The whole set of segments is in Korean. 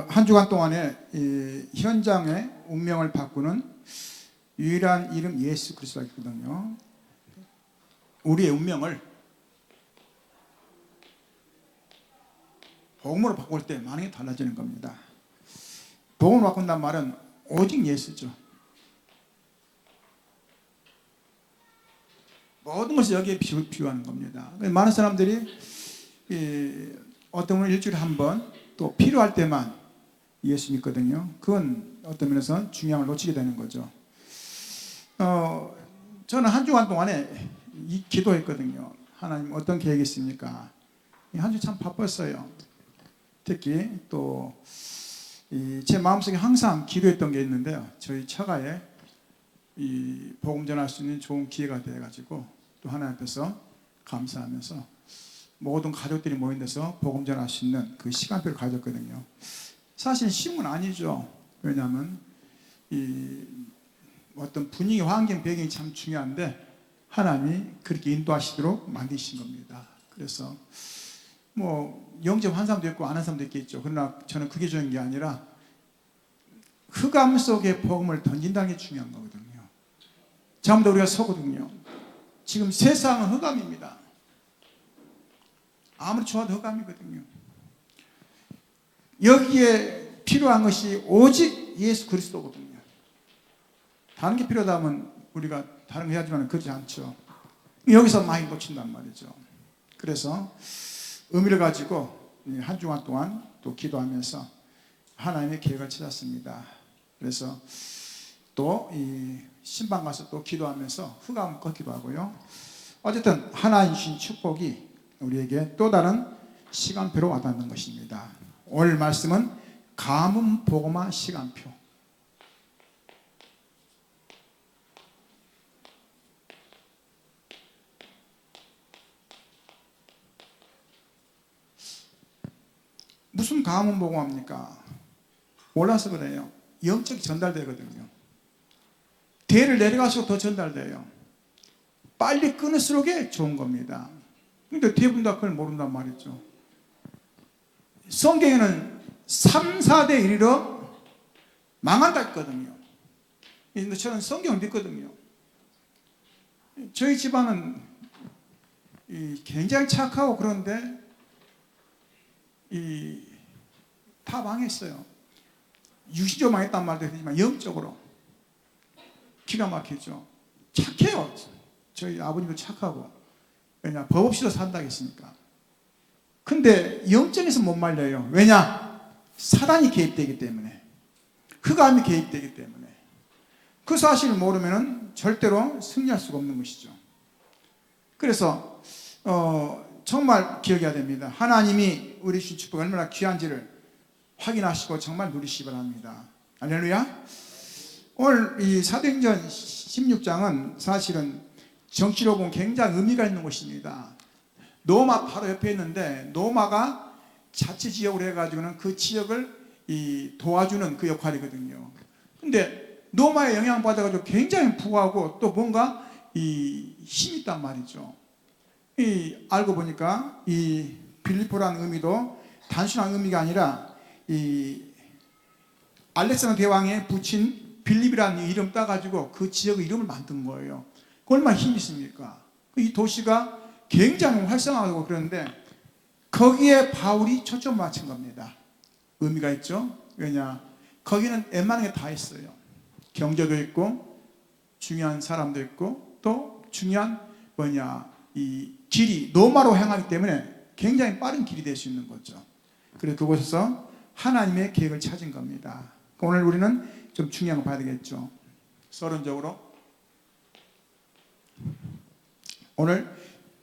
한 주간 동안에 이 현장의 운명을 바꾸는 유일한 이름 예수 그리스도가 있거든요. 우리의 운명을 복음으로 바꿀 때 많은 게 달라지는 겁니다. 복음으로 바꾼다는 말은 오직 예수죠. 모든 것을 여기에 비유하는 겁니다. 많은 사람들이 어떤 분은 일주일에 한 번, 또 필요할 때만 예수 믿거든요. 그건 어떤 면에서 중요한 걸 놓치게 되는 거죠. 저는 한 주간 동안에 기도했거든요. 하나님 어떤 계획이 있습니까? 한 주 참 바빴어요. 특히 또 제 마음속에 항상 기도했던 게 있는데요. 저희 처가에 이 복음 전할 수 있는 좋은 기회가 되어가지고 또 하나님 앞에서 감사하면서 모든 가족들이 모인 데서 복음 전할 수 있는 그 시간표를 가졌거든요. 사실 쉬운 건 아니죠. 왜냐하면 이 어떤 분위기, 환경, 배경이 참 중요한데 하나님이 그렇게 인도하시도록 만드신 겁니다. 그래서 뭐 영접한 사람도 있고 안 한 사람도 있겠죠. 그러나 저는 그게 중요한 게 아니라 흑암 속에 복음을 던진다는 게 중요한 거거든요. 전부 다 우리가 속거든요. 지금 세상은 흑암입니다. 아무리 좋아도 흑암이거든요. 여기에 필요한 것이 오직 예수 그리스도거든요. 다른 게 필요하다면 우리가 다른 거 해야지만 그렇지 않죠. 여기서 많이 놓친단 말이죠. 그래서 의미를 가지고 한 주간 동안 또 기도하면서 하나님의 계획을 찾았습니다. 그래서 또 이 신방 가서 또 기도하면서 흑암 걷기도 하고요. 어쨌든 하나님 주신 축복이 우리에게 또 다른 시간표로 와닿는 것입니다. 오늘 말씀은 가뭄 복음화 시간표. 무슨 가뭄 복음화입니까? 몰라서 그래요. 영적이 전달되거든요. 대를 내려갈수록 더 전달돼요. 빨리 끊을수록 좋은 겁니다. 근데 대부분 다 그걸 모른단 말이죠. 성경에는 3, 4대 1로 망한다 했거든요. 근데 저는 성경을 믿거든요. 저희 집안은 굉장히 착하고 그런데 다 망했어요. 육신적으로 망했단 말도 되지만 영적으로 기가 막히죠. 착해요. 저희 아버님도 착하고. 왜냐? 법 없이도 산다 했으니까. 근데 영적에서 못 말려요. 왜냐? 사단이 개입되기 때문에. 흑암이 개입되기 때문에. 그 사실을 모르면 절대로 승리할 수가 없는 것이죠. 그래서 정말 기억해야 됩니다. 하나님이 우리 주신 축복이 얼마나 귀한지를 확인하시고 정말 누리시기 바랍니다. 할렐루야. 오늘 이 사도행전 16장은 사실은 정치로 보면 굉장히 의미가 있는 것입니다. 로마 바로 옆에 있는데 로마가 자치 지역으로 해가지고는 그 지역을 도와주는 그 역할이거든요. 근데 로마의 영향을 받아가지고 굉장히 부하고 또 뭔가 힘이 있단 말이죠. 알고 보니까 이 빌립보라는 의미도 단순한 의미가 아니라 알렉산더 대왕의 붙인 빌립이라는 이름 따가지고 그 지역의 이름을 만든 거예요. 얼마나 힘이 있습니까? 이 도시가 굉장히 활성화하고 그러는데 거기에 바울이 초점을 맞춘 겁니다. 의미가 있죠? 왜냐? 거기는 웬만한 게 다 있어요. 경제도 있고 중요한 사람도 있고 또 중요한 이 길이 로마로 향하기 때문에 굉장히 빠른 길이 될 수 있는 거죠. 그래서 그곳에서 하나님의 계획을 찾은 겁니다. 오늘 우리는 좀 중요한 거 봐야 되겠죠. 서론적으로 오늘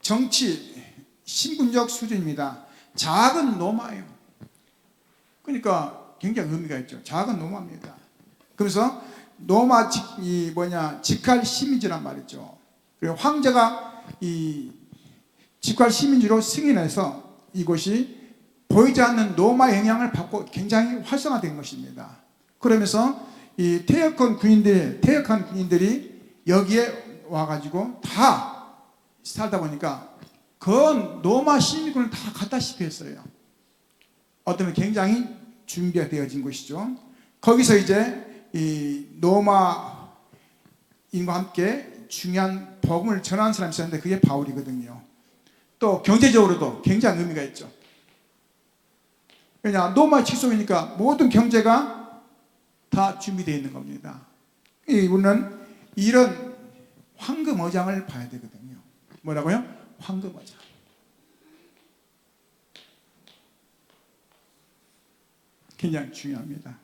정치 신분적 수준입니다. 작은 로마예요. 그러니까 굉장히 의미가 있죠. 작은 로마입니다. 그래서 로마 직할 시민지란 말이죠. 그리고 황제가 직할 시민지로 승인해서 이곳이 보이지 않는 로마 영향을 받고 굉장히 활성화된 것입니다. 그러면서 이 퇴역한 군인들이 여기에 와가지고 다 살다 보니까 그 로마 시민군을 다 갖다시피 했어요. 어떤 굉장히 준비되어진 곳이죠. 거기서 이제 이 로마인과 함께 중요한 복음을 전하는 사람이 있었는데 그게 바울이거든요. 또 경제적으로도 굉장히 의미가 있죠. 왜냐, 로마의 직속이니까 모든 경제가 다 준비되어 있는 겁니다. 우리는 이런 황금어장을 봐야 되거든요. 뭐라고요? 황금어장. 굉장히 중요합니다.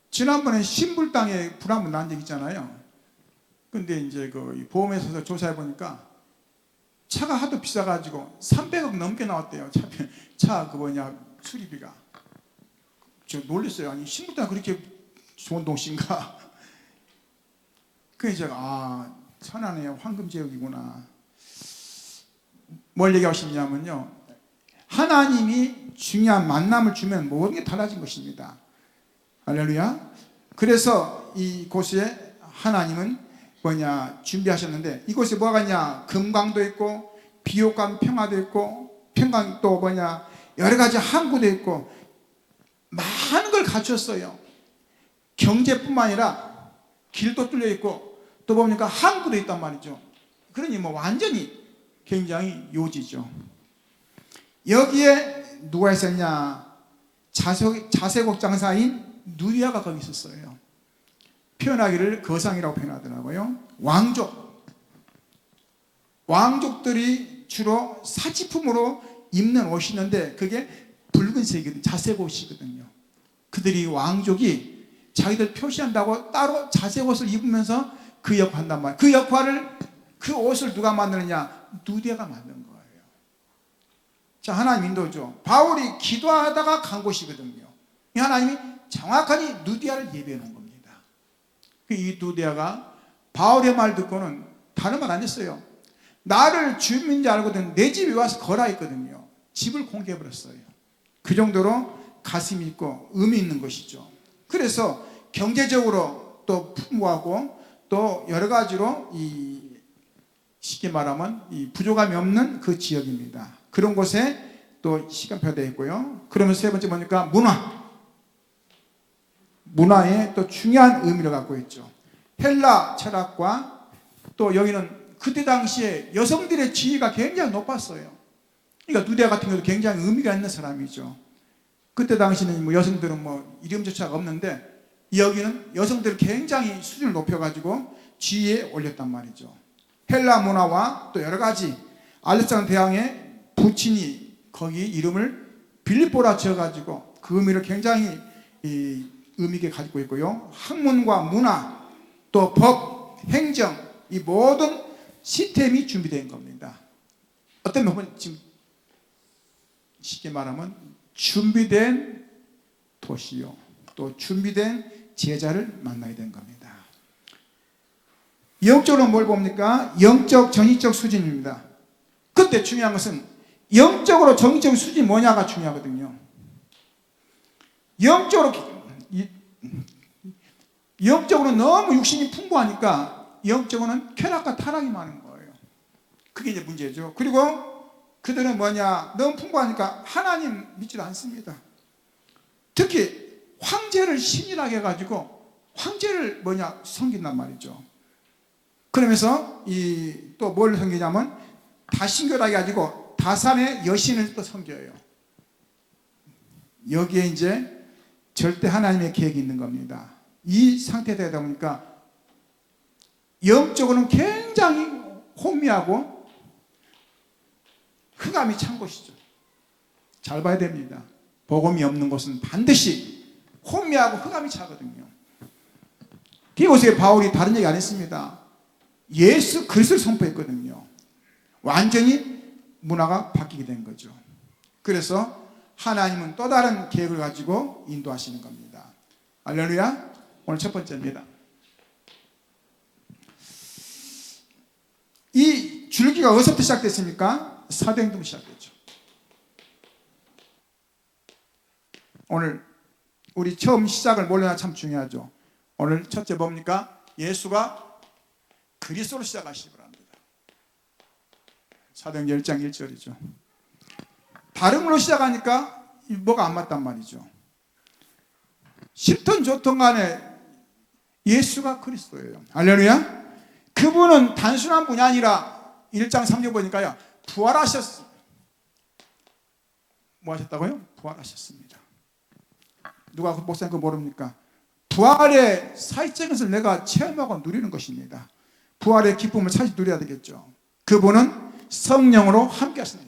지난번에 신불당에 불 한 번 난 적 있잖아요. 근데 이제 그 보험회사에서 조사해 보니까 차가 하도 비싸가지고 300억 넘게 나왔대요. 차 그 뭐냐 수리비가. 저 놀랐어요. 아니 신불당 그렇게 좋은 동시인가? 그래서 제가 천안의 황금지역이구나. 뭘 얘기하고 싶냐면요, 하나님이 중요한 만남을 주면 모든 게 달라진 것입니다. 할렐루야. 그래서 이곳에 하나님은 뭐냐 준비하셨는데, 이곳에 뭐가 있냐, 금강도 있고 비옥강 평화도 있고 평강 또 뭐냐 여러 가지 항구도 있고 많은 걸 갖췄어요. 경제뿐만 아니라 길도 뚫려 있고 또 보니까 항구도 있단 말이죠. 그러니 뭐 완전히 굉장히 요지죠. 여기에 누가 있었냐, 자세곡 장사인 누리아가 거기 있었어요. 표현하기를 거상이라고 표현하더라고요. 왕족들이 주로 사치품으로 입는 옷이 있는데 그게 붉은색이거든요. 자색 옷이거든요. 그들이 왕족이 자기들 표시한다고 따로 자색 옷을 입으면서 그 역할을 한단 말이에요. 그 역할을, 그 옷을 누가 만드느냐, 누리아가 만든 거예요. 자, 하나님 인도죠. 바울이 기도하다가 간 곳이거든요. 하나님이 정확하게 누디아를 예배해 놓은 겁니다. 이 누디아가 바울의 말 듣고는 다른 말 안 했어요. 나를 주민인 줄 알고는 내 집에 와서 거라 했거든요. 집을 공개해 버렸어요. 그 정도로 가슴이 있고 의미 있는 것이죠. 그래서 경제적으로 또 풍부하고 또 여러 가지로 쉽게 말하면 부족함이 없는 그 지역입니다. 그런 곳에 또 시간표가 되어 있고요. 그러면서 세 번째 보니까 문화에 또 중요한 의미를 갖고 있죠. 헬라 철학과 또 여기는 그때 당시에 여성들의 지위가 굉장히 높았어요. 그러니까 누디아 같은 경우도 굉장히 의미가 있는 사람이죠. 그때 당시는 뭐 여성들은 뭐 이름조차가 없는데 여기는 여성들을 굉장히 수준을 높여가지고 지위에 올렸단 말이죠. 헬라 문화와 또 여러 가지 알렉산더 대왕의 부친이 거기 이름을 빌립보라 지어가지고 그 의미를 굉장히 의미 있게 가지고 있고요. 학문과 문화, 또 법, 행정, 이 모든 시스템이 준비된 겁니다. 어떤 부분 지금 쉽게 말하면 준비된 도시요, 또 준비된 제자를 만나야 되는 겁니다. 영적으로 뭘 봅니까? 영적, 정의적 수준입니다. 그때 중요한 것은 영적으로 정의적 수준이 뭐냐가 중요하거든요. 영적으로 너무 육신이 풍부하니까 영적으로는 쾌락과 타락이 많은 거예요. 그게 이제 문제죠. 그리고 그들은 뭐냐, 너무 풍부하니까 하나님 믿지도 않습니다. 특히 황제를 신이라고 해가지고 황제를 섬긴단 말이죠. 그러면서 또 뭘 섬기냐면 다신교라고 해가지고 다산의 여신을 또 섬겨요. 여기에 이제 절대 하나님의 계획이 있는 겁니다. 이 상태에 되다 보니까 영적으로는 굉장히 혼미하고 흑암이 찬 곳이죠. 잘 봐야 됩니다. 복음이 없는 곳은 반드시 혼미하고 흑암이 차거든요. 이곳에 바울이 다른 얘기 안 했습니다. 예수 그리스도를 선포했거든요. 완전히 문화가 바뀌게 된 거죠. 그래서 하나님은 또 다른 계획을 가지고 인도하시는 겁니다. 할렐루야. 오늘 첫 번째입니다. 이 줄기가 어디서부터 시작됐습니까? 사도행전부터 시작됐죠. 오늘 우리 처음 시작을 몰라야 참 중요하죠. 오늘 첫째 뭡니까? 예수가 그리스도로 시작하시기 바랍니다. 사도행전 1장 1절이죠. 다른 걸로 시작하니까 뭐가 안 맞단 말이죠. 싫든 좋든 간에 예수가 그리스도예요. 할렐루야. 그분은 단순한 분이 아니라 1장 3절 보니까요, 부활하셨습니다. 뭐 하셨다고요? 부활하셨습니다. 누가 목사님 그거 모릅니까? 부활의 사회적인 것을 내가 체험하고 누리는 것입니다. 부활의 기쁨을 사실 누려야 되겠죠. 그분은 성령으로 함께 하시는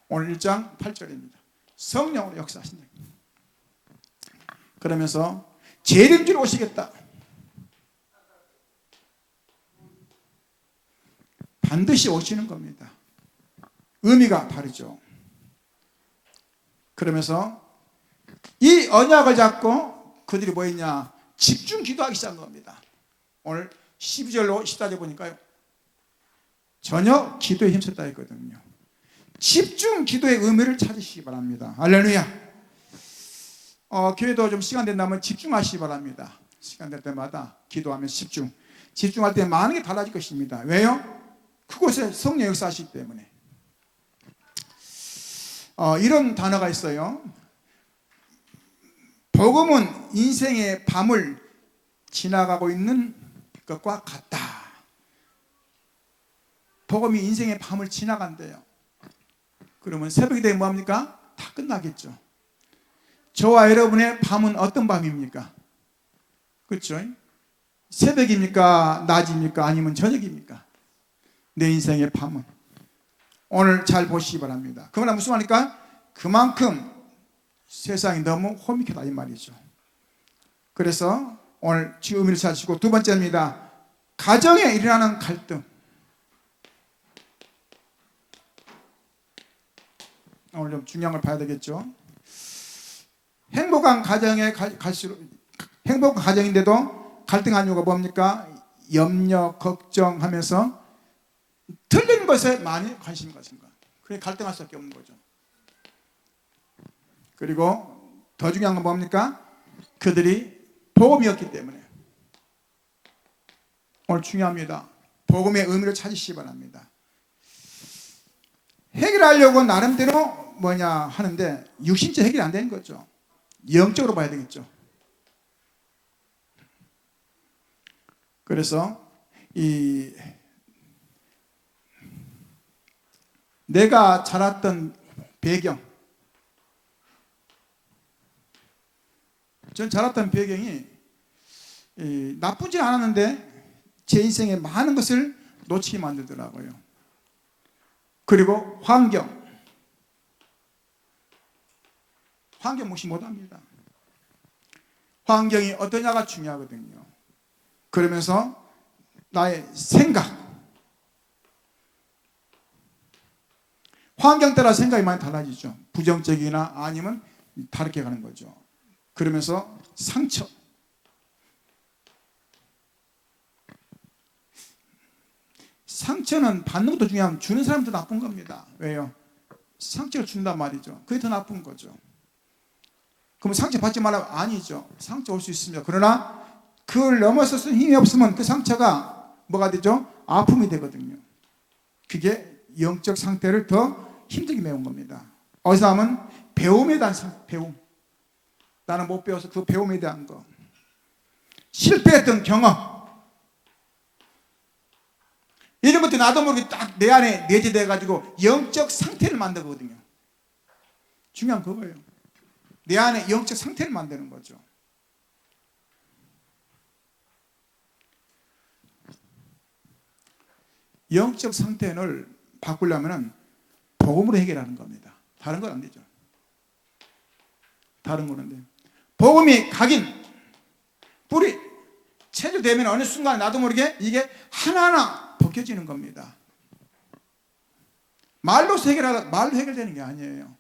오늘 1장 8절입니다. 성령으로 역사하신다. 그러면서 재림주로 오시겠다. 반드시 오시는 겁니다. 의미가 다르죠. 그러면서 이 언약을 잡고 그들이 뭐 했냐? 집중 기도하기 시작한 겁니다. 오늘 12절로 14절 보니까요, 전혀 기도에 힘썼다 했거든요. 집중 기도의 의미를 찾으시기 바랍니다. 할렐루야. 교회도 좀 시간 된다면 집중하시기 바랍니다. 시간 될 때마다 기도하면서 집중할 때 많은 게 달라질 것입니다. 왜요? 그곳에 성령 역사하시기 때문에. 이런 단어가 있어요. 복음은 인생의 밤을 지나가고 있는 것과 같다. 복음이 인생의 밤을 지나간대요. 그러면 새벽이 되면 뭐합니까? 다 끝나겠죠. 저와 여러분의 밤은 어떤 밤입니까? 그렇죠? 새벽입니까? 낮입니까? 아니면 저녁입니까? 내 인생의 밤은. 오늘 잘 보시기 바랍니다. 그 말은 무슨 말입니까? 그만큼 세상이 너무 호미케다 이 말이죠. 그래서 오늘 지금 의미를 찾으시고, 두 번째입니다. 가정에 일어나는 갈등. 오늘 좀 중요한 걸 봐야 되겠죠. 행복한 가정에 갈수록, 행복한 가정인데도 갈등하는 이유가 뭡니까? 염려, 걱정하면서 틀린 것에 많이 관심이 가진 것. 그래 갈등할 수밖에 없는 거죠. 그리고 더 중요한 건 뭡니까? 그들이 복음이었기 때문에. 오늘 중요합니다. 복음의 의미를 찾으시기 바랍니다. 해결하려고 나름대로 뭐냐 하는데 육신적 해결이 안 되는 거죠. 영적으로 봐야 되겠죠. 그래서 내가 자랐던 배경, 전 자랐던 배경이 나쁘지 않았는데 제 인생에 많은 것을 놓치게 만들더라고요. 그리고 환경 무시 못합니다. 환경이 어떠냐가 중요하거든요. 그러면서 나의 생각, 환경 따라 생각이 많이 달라지죠. 부정적이나 아니면 다르게 가는 거죠. 그러면서 상처는 받는 것도 중요하면 주는 사람도 나쁜 겁니다. 왜요? 상처를 준단 말이죠. 그게 더 나쁜 거죠. 그럼 상처 받지 말라고? 아니죠. 상처 올 수 있습니다. 그러나 그걸 넘어서서 힘이 없으면 그 상처가 뭐가 되죠? 아픔이 되거든요. 그게 영적 상태를 더 힘들게 메운 겁니다. 어디서 하면 배움에 대한 배움. 나는 못 배워서 그 배움에 대한 거. 실패했던 경험. 이런 것들이 나도 모르게 딱 내 안에 내재돼가지고 영적 상태를 만들거든요. 중요한 그거예요. 내 안에 영적 상태를 만드는 거죠. 영적 상태를 바꾸려면 복음으로 해결하는 겁니다. 다른 건 안 되죠. 다른 거는 안 돼요. 복음이 각인, 뿌리, 체조되면 어느 순간 나도 모르게 이게 하나하나 벗겨지는 겁니다. 말로 해결되는 게 아니에요.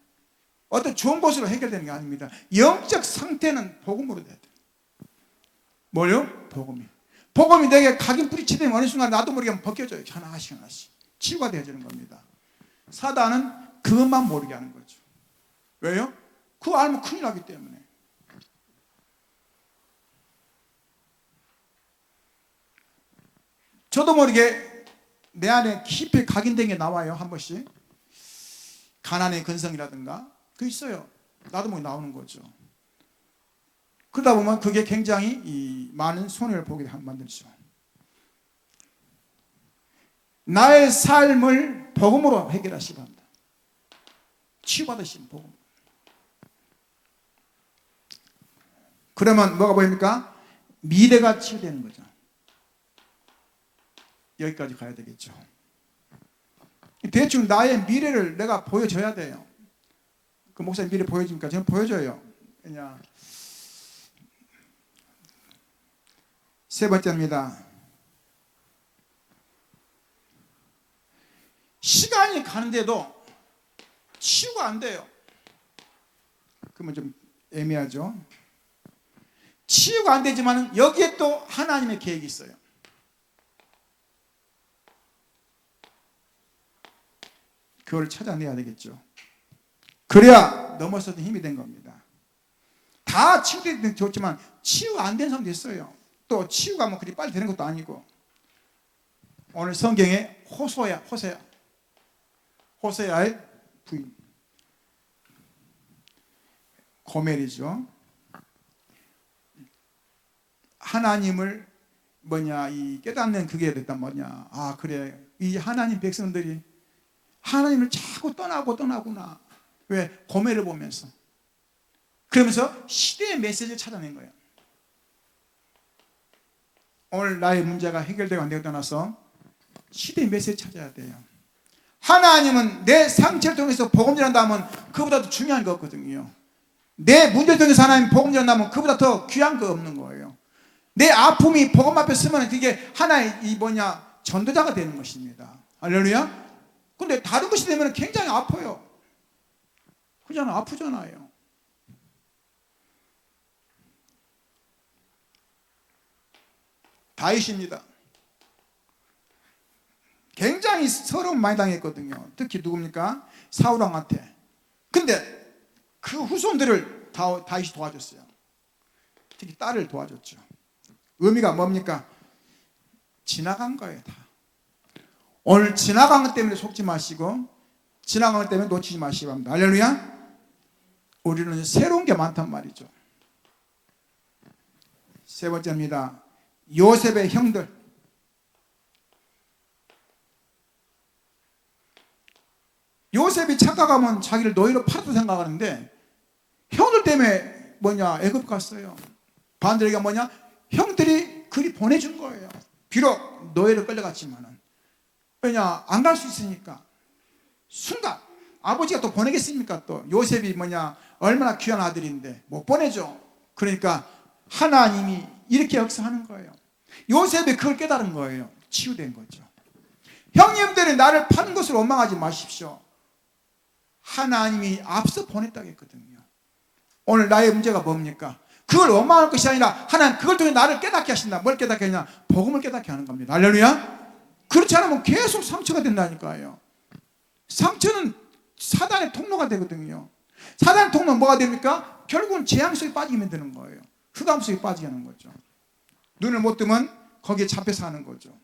어떤 좋은 것으로 해결되는 게 아닙니다. 영적 상태는 복음으로 돼야 돼요. 뭐요? 복음이 내게 각인 뿌리치되면 어느 순간 나도 모르게 벗겨져요. 하나씩 치유가 되어지는 겁니다. 사단은 그것만 모르게 하는 거죠. 왜요? 그거 알면 큰일 나기 때문에. 저도 모르게 내 안에 깊이 각인된 게 나와요. 한 번씩 가난의 근성이라든가 그 있어요. 나도 모르게 나오는 거죠. 그러다 보면 그게 굉장히 많은 손해를 보게 만들죠. 나의 삶을 복음으로 해결하시기 바랍니다. 치유받으신 복음. 그러면 뭐가 보입니까? 미래가 치유되는 거죠. 여기까지 가야 되겠죠. 대충 나의 미래를 내가 보여줘야 돼요. 그 목사님 미래 보여줍니까? 저는 보여줘요. 그냥 세 번째입니다. 시간이 가는데도 치유가 안 돼요. 그러면 좀 애매하죠. 치유가 안 되지만 여기에 또 하나님의 계획이 있어요. 그걸 찾아내야 되겠죠. 그래야 넘어서는 힘이 된 겁니다. 다 치유되면 좋지만 치유가 안 된 사람도 있어요. 또 치유가 뭐 그리 빨리 되는 것도 아니고. 오늘 성경에 호세아의 부인 고멜이죠. 하나님을 이 깨닫는 그게 됐단 뭐냐. 아 그래, 이 하나님 백성들이 하나님을 자꾸 떠나구나. 왜? 고멜을 보면서. 그러면서 시대의 메시지를 찾아낸 거예요. 오늘 나의 문제가 해결되고 안 되고 떠나서 시대의 메시지를 찾아야 돼요. 하나님은 내 상처를 통해서 복음 전한다면 그보다 더 중요한 거 없거든요. 내 문제를 통해서 하나님 복음 전한다면 그보다 더 귀한 거 없는 거예요. 내 아픔이 복음 앞에 쓰면 그게 하나의 전도자가 되는 것입니다. 할렐루야. 근데 다른 것이 되면 굉장히 아파요. 그잖아, 아프잖아요. 다윗입니다. 굉장히 서러움 많이 당했거든요. 특히 누굽니까? 사울왕한테. 근데 그 후손들을 다윗이 도와줬어요. 특히 딸을 도와줬죠. 의미가 뭡니까? 지나간 거예요, 다. 오늘 지나간 것 때문에 속지 마시고 지나간 것 때문에 놓치지 마시기 바랍니다. 할렐루야. 우리는 새로운 게 많단 말이죠. 세 번째입니다. 요셉의 형들. 요셉이 착각하면 자기를 노예로 팔았다 생각하는데 형들 때문에 애굽 갔어요. 반대로 형들이 그리 보내준 거예요. 비록 노예로 끌려갔지만은. 왜냐? 안 갈 수 있으니까. 순간 아버지가 또 보내겠습니까? 또 요셉이 얼마나 귀한 아들인데 못 보내죠. 그러니까 하나님이 이렇게 역사하는 거예요. 요셉이 그걸 깨달은 거예요. 치유된 거죠. 형님들이 나를 파는 것을 원망하지 마십시오. 하나님이 앞서 보냈다고 했거든요. 오늘 나의 문제가 뭡니까? 그걸 원망할 것이 아니라 하나님 그걸 통해 나를 깨닫게 하신다. 뭘 깨닫게 하냐? 복음을 깨닫게 하는 겁니다. 할렐루야. 그렇지 않으면 계속 상처가 된다니까요. 상처는 사단의 통로가 되거든요. 사단의 통로는 뭐가 됩니까? 결국은 재앙 속에 빠지게 되는 거예요. 흑암 속에 빠지게 하는 거죠. 눈을 못 뜨면 거기에 잡혀서 하는 거죠.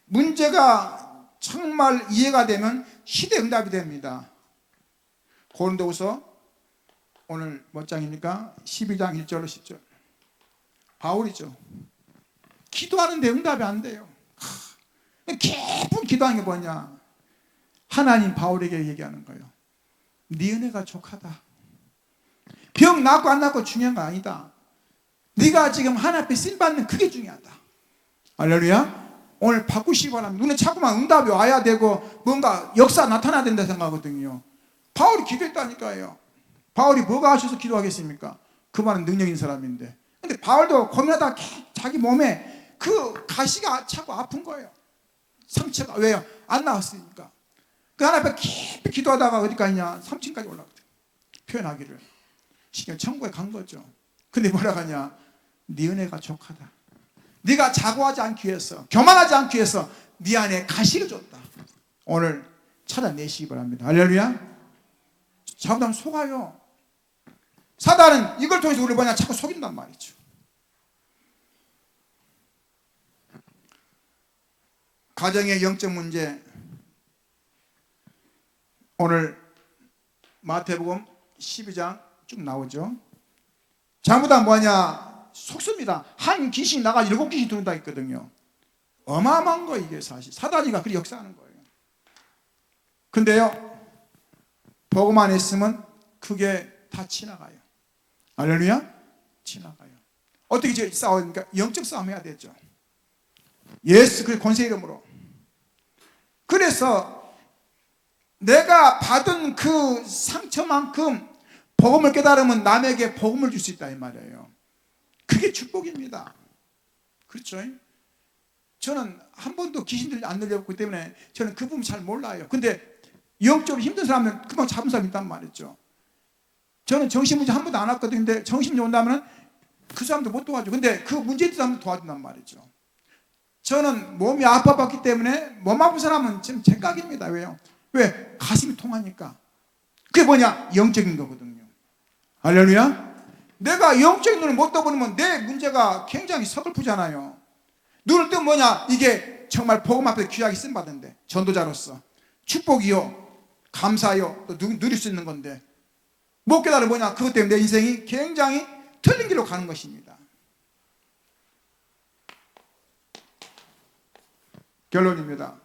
문제가 정말 이해가 되면 시대 응답이 됩니다. 고린도후서 오늘 몇 장입니까? 12장 1절로 10절. 바울이죠. 기도하는데 응답이 안 돼요. 깊은 기도하는 게 뭐냐? 하나님 바울에게 얘기하는 거예요. 네 은혜가 족하다. 병 낫고 안 낫고 중요한 거 아니다. 네가 지금 하나님 앞에 쓰임받는 그게 중요하다. 할렐루야. 오늘 바꾸시기 바랍니다. 눈에 자꾸만 응답이 와야 되고 뭔가 역사 나타나야 된다 생각하거든요. 바울이 기도했다니까요. 바울이 뭐가 하셔서 기도하겠습니까? 그 말은 능력 있는 사람인데. 근데 바울도 고민하다가 자기 몸에 그 가시가 자꾸 아픈 거예요. 상처가. 왜요? 안 나왔으니까. 그 하나님 앞에 깊이 기도하다가 어디까지 있냐? 3층까지 올라갔대요. 표현하기를. 신경 천국에 간 거죠. 근데 뭐라 하냐? 네 은혜가 족하다. 네가 자고하지 않기 위해서, 교만하지 않기 위해서 네 안에 가시를 줬다. 오늘 찾아내시기 바랍니다. 할렐루야. 잘못하면 속아요. 사단은 이걸 통해서 우리를 뭐냐 자꾸 속인단 말이죠. 가정의 영적 문제, 오늘 마태복음 12장 쭉 나오죠. 잘못하면 뭐냐 속습니다. 한 귀신이 나가 7귀신이 들어온다 했거든요. 어마어마한 거 이게 사실. 사단이가 그리 역사하는 거예요. 근데요 복음 안에 있으면 그게 다 지나가요. 할렐루야. 지나가요. 어떻게 싸우니까 영적 싸움 해야 되죠. 예수 그 권세 이름으로. 그래서 내가 받은 그 상처만큼 복음을 깨달으면 남에게 복음을 줄 수 있다 이 말이에요. 그게 축복입니다. 그렇죠? 저는 한 번도 귀신들 안 들려봤기 때문에 저는 그 부분 잘 몰라요. 근데 영적으로 힘든 사람은 금방 잡은 사람이 있단 말이죠. 저는 정신문제 한 번도 안 왔거든요. 근데 정신문제 온다면 그 사람도 못 도와줘. 근데 그 문제 있는 사람도 도와준단 말이죠. 저는 몸이 아파봤기 때문에 몸 아픈 사람은 지금 제 각입니다. 왜요? 왜? 가슴이 통하니까. 그게 뭐냐? 영적인 거거든요. 할렐루야. 내가 영적인 눈을 못 떠보면 내 문제가 굉장히 서글프잖아요. 눈을 뜨면 뭐냐? 이게 정말 복음 앞에서 귀하게 쓰임받은데 전도자로서 축복이요 감사요 또 누릴 수 있는 건데 못 깨달으면 뭐냐? 그것 때문에 내 인생이 굉장히 틀린 길로 가는 것입니다. 결론입니다.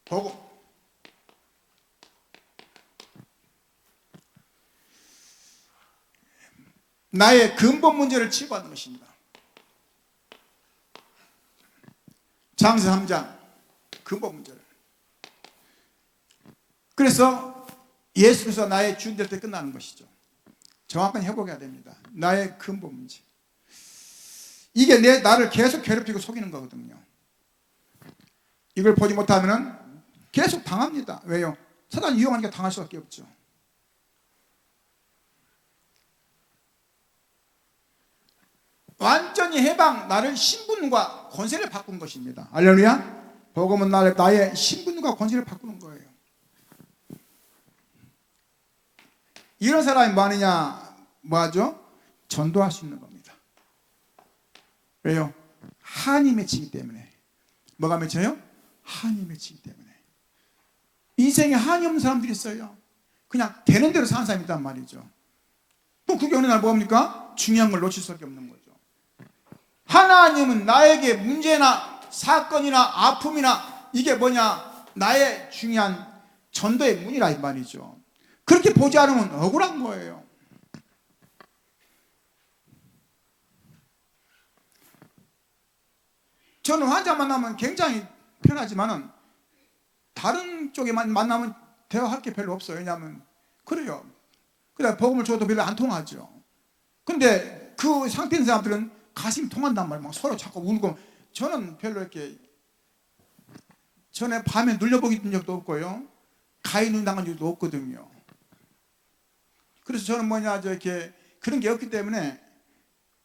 복음. 나의 근본 문제를 치유하는 것입니다. 장세 3장 근본 문제를. 그래서 예수께서 나의 주인 될 때 끝나는 것이죠. 정확한 회복해야 됩니다. 나의 근본 문제. 이게 나를 계속 괴롭히고 속이는 거거든요. 이걸 보지 못하면 계속 당합니다. 왜요? 사단이 이용하니까 당할 수밖에 없죠. 완전히 해방, 나를 신분과 권세를 바꾼 것입니다. 할렐루야. 복음은 나의 신분과 권세를 바꾸는 거예요. 이런 사람이 많으냐? 뭐하죠? 전도할 수 있는 겁니다. 왜요? 한이 맺히기 때문에. 뭐가 맺혀요? 한이 맺히기 때문에. 인생에 한이 없는 사람들이 있어요. 그냥 되는 대로 사는 사람이 있단 말이죠. 또 그게 어느 날 뭡니까? 중요한 걸 놓칠 수밖에 없는 거죠. 하나님은 나에게 문제나 사건이나 아픔이나 이게 뭐냐? 나의 중요한 전도의 문이라 이 말이죠. 그렇게 보지 않으면 억울한 거예요. 저는 환자 만나면 굉장히 편하지만은 다른 쪽에 만나면 대화할 게 별로 없어요. 왜냐하면 그래요. 그래 복음을 줘도 별로 안 통하죠. 근데 그 상태인 사람들은 가슴이 통한단 말이에요. 막 서로 자꾸 울고. 저는 별로 이렇게 전에 밤에 눌려보기 적도 없고요. 가해눈 당한 적도 없거든요. 그래서 저는 뭐냐 이렇게 그런 게 없기 때문에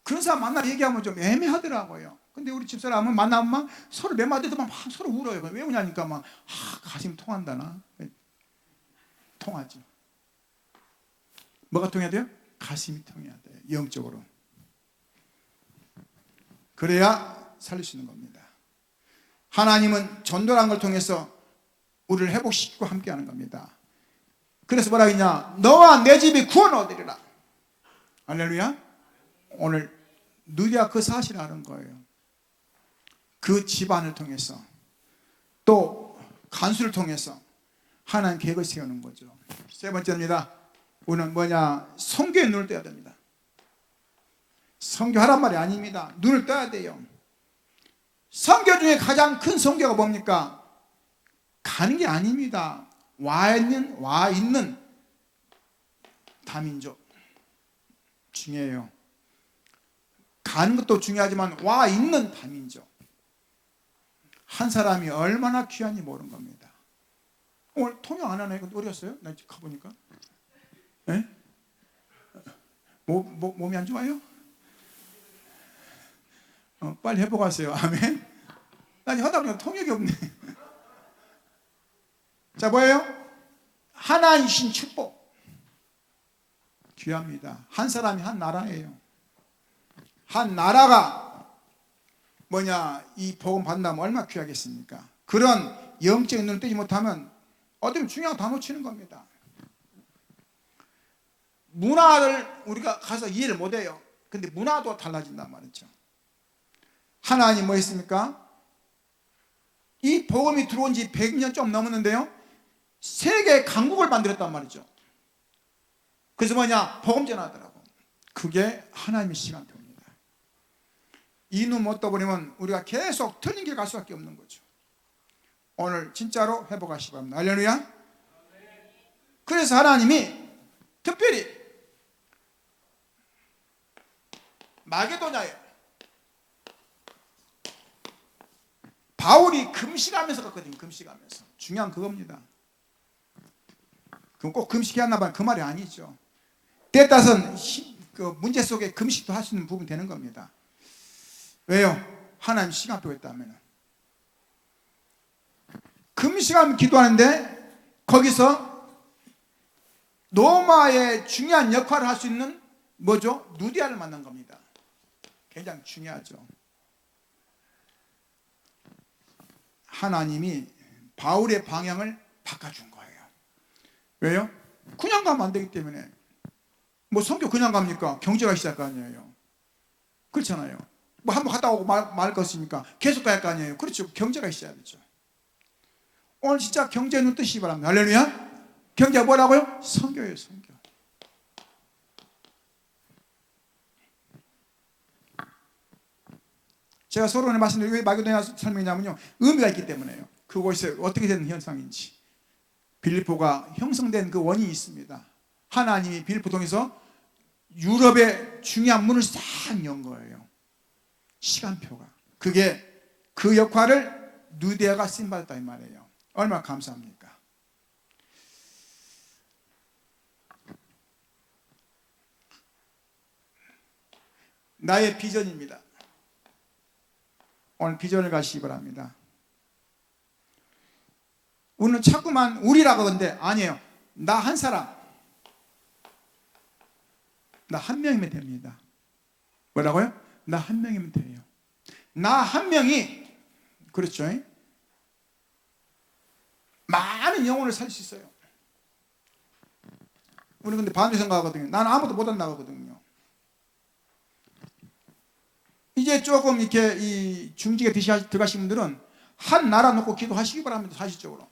그런 사람 만나 얘기하면 좀 애매하더라고요. 근데 우리 집사람은 만나면 막 서로 몇 마디 듣면 막 서로 울어요. 왜 우냐니까 막 가슴이 통한다나. 통하지. 뭐가 통해야 돼요? 가슴이 통해야 돼요. 영적으로. 그래야 살릴 수 있는 겁니다. 하나님은 전도라는 걸 통해서 우리를 회복시키고 함께하는 겁니다. 그래서 뭐라 했냐? 너와 내 집이 구원 얻으리라. 할렐루야. 오늘 누리야 그 사실을 아는 거예요. 그 집안을 통해서 또 간수를 통해서 하나님 계획을 세우는 거죠. 세 번째입니다. 우리는 뭐냐? 선교에 눈을 떼야 됩니다. 선교하란 말이 아닙니다. 눈을 떠야 돼요. 선교 중에 가장 큰 선교가 뭡니까? 가는 게 아닙니다. 와 있는 다민족 중요해요. 가는 것도 중요하지만 와 있는 다민족. 한 사람이 얼마나 귀한지 모르는 겁니다. 오늘 통역 안 하네. 어디 갔어요? 나 가보니까. 네? 몸이 안 좋아요? 빨리 회복하세요. 아멘. 아니 하다 보니까 통역이 없네. 자, 뭐예요? 하나님 주신 축복. 귀합니다. 한 사람이 한 나라예요. 한 나라가 뭐냐, 이 복음 받는다면 얼마나 귀하겠습니까? 그런 영적인 눈을 뜨지 못하면 어떤 중요한 거 다 놓치는 겁니다. 문화를 우리가 가서 이해를 못해요. 근데 문화도 달라진단 말이죠. 하나님 뭐 했습니까? 이 복음이 들어온 지 100년 좀 넘었는데요, 세계 강국을 만들었단 말이죠. 그래서 뭐냐, 복음 전하더라고. 그게 하나님의 시간표입니다. 이 눈 못 떠버리면 우리가 계속 틀린 길 갈 수밖에 없는 거죠. 오늘 진짜로 회복하시기 바랍니다. 할렐루야. 그래서 하나님이 특별히 마게도냐에 바울이 금식하면서 갔거든요. 금식하면서. 중요한 그겁니다. 그럼 꼭 금식해야 하나 봐요. 그 말이 아니죠. 때에 따라서는 그 문제 속에 금식도 할 수 있는 부분이 되는 겁니다. 왜요? 하나님 시간표가 있다면. 금식하면 기도하는데 거기서 노마의 중요한 역할을 할 수 있는 뭐죠? 누디아를 만난 겁니다. 굉장히 중요하죠. 하나님이 바울의 방향을 바꿔준 거예요. 왜요? 그냥 가면 안 되기 때문에. 뭐 성교 그냥 갑니까? 경제가 시작할 거 아니에요. 그렇잖아요. 뭐 한번 갔다 오고 말 것입니까? 계속 가야 할 거 아니에요. 그렇죠. 경제가 시작이죠. 오늘 진짜 경제 눈 뜨시기 바랍니다. 할렐루야. 경제가 뭐라고요? 성교예요. 성교. 제가 서론에 말씀드린 왜 마게도냐 설명이냐면요, 의미가 있기 때문에요. 그곳에 어떻게 되는 현상인지. 빌립보가 형성된 그 원인이 있습니다. 하나님이 빌립보 통해서 유럽의 중요한 문을 싹 연 거예요. 시간표가. 그게 그 역할을 누디아가 쓰임받았다 이 말이에요. 얼마나 감사합니까? 나의 비전입니다. 오늘 비전을 가시기 바랍니다. 우리는 자꾸만 우리라고 하는데 아니에요. 나 한 사람, 나 한 명이면 됩니다. 뭐라고요? 나 한 명이면 돼요. 나 한 명이, 그렇죠? 많은 영혼을 살릴 수 있어요. 우리 근데 반대 생각하거든요. 나는 아무도 못 한다거든요. 이제 조금 이렇게 이 중직에 들어가신 분들은 한 나라 놓고 기도하시기 바랍니다. 사실적으로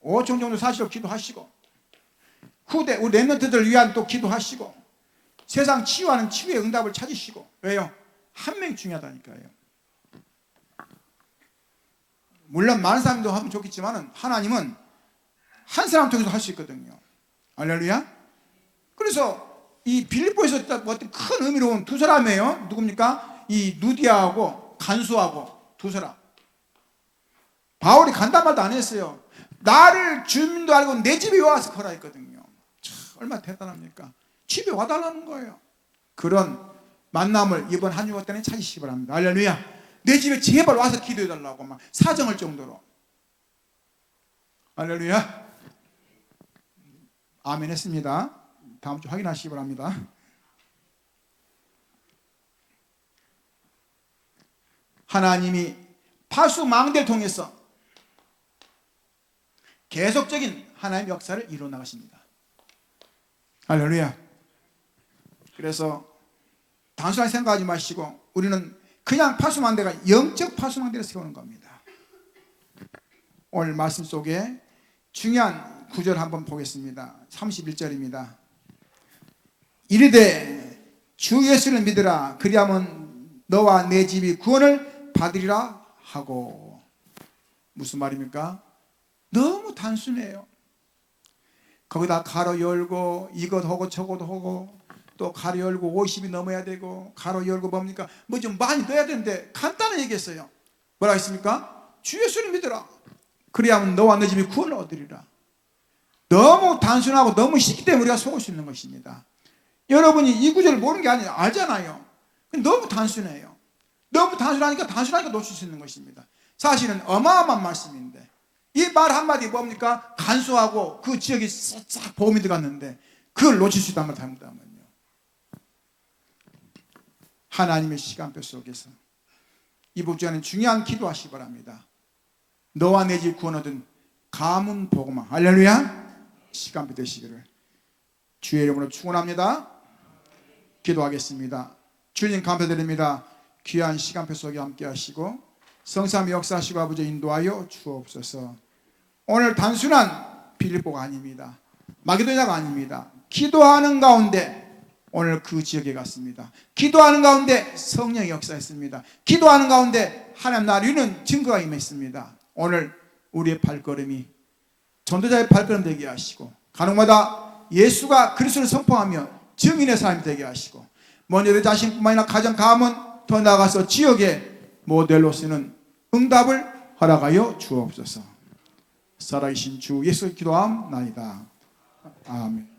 5천 정도 사실로 기도하시고, 후대 우리 랩런트들을 위한 또 기도하시고, 세상 치유하는 치유의 응답을 찾으시고. 왜요? 한 명이 중요하다니까요. 물론 많은 사람도 하면 좋겠지만 하나님은 한 사람 통해서 할 수 있거든요. 할렐루야. 그래서 이 빌립보에서 어떤 큰 의미로운 두 사람이에요. 누굽니까? 이 누디아하고 간수하고 두 사람. 바울이 간단 말도 안 했어요. 나를 주민도 알고 내 집에 와서 거라 했거든요. 참, 얼마나 대단합니까? 집에 와달라는 거예요. 그런 만남을 이번 한 주간 때는 찾으시기 바랍니다. 할렐루야. 내 집에 제발 와서 기도해달라고 막 사정할 정도로. 할렐루야. 아멘 했습니다. 다음 주 확인하시기 바랍니다. 하나님이 파수망대를 통해서 계속적인 하나님의 역사를 이루어 나가십니다. 할렐루야. 그래서 단순하게 생각하지 마시고 우리는 그냥 파수망대가 영적 파수망대를 세우는 겁니다. 오늘 말씀 속에 중요한 구절 한번 보겠습니다. 31절입니다. 이르되 주 예수를 믿으라. 그리하면 너와 내 집이 구원을 받으리라 하고. 무슨 말입니까? 너무 단순해요. 거기다 가로 열고 이것 하고 저것 하고 또 가로 열고 50이 넘어야 되고 가로 열고 뭡니까? 뭐 좀 많이 넣어야 되는데 간단하게 얘기했어요. 뭐라 했습니까? 주 예수를 믿으라. 그리하면 너와 내 집이 구원을 얻으리라. 너무 단순하고 너무 쉽기 때문에 우리가 속을 수 있는 것입니다. 여러분이 이 구절을 모르는 게 아니라 알잖아요. 너무 단순해요. 너무 단순하니까 놓칠 수 있는 것입니다. 사실은 어마어마한 말씀인데 이 말 한마디 뭡니까? 간소하고 그 지역이 싹 보험이 들어갔는데 그걸 놓칠 수 있단 말 잘못하면요. 하나님의 시간표 속에서 이번 주에는 중요한 기도하시기 바랍니다. 너와 내 집 구원 얻은 가문 복음화 할렐루야 시간표 되시기를 주의 이름으로 축원합니다. 기도하겠습니다. 주님 감사드립니다. 귀한 시간표 속에 함께 하시고 성삼위 역사하시고 아버지 인도하여 주옵소서. 오늘 단순한 빌립보가 아닙니다. 마게도냐가 아닙니다. 기도하는 가운데 오늘 그 지역에 갔습니다. 기도하는 가운데 성령의 역사했습니다. 기도하는 가운데 하나님 나라를 이루는 증거가 임했습니다. 오늘 우리의 발걸음이 전도자의 발걸음 되게 하시고 가족마다 예수가 그리스도를 선포하며 증인의 사람이 되게 하시고 먼저 내 자신뿐만 아니라 가정 가문 더 나아가서 지역의 모델로 쓰는 응답을 허락하여 주옵소서. 살아계신 주 예수의 기도함나이다. 아멘.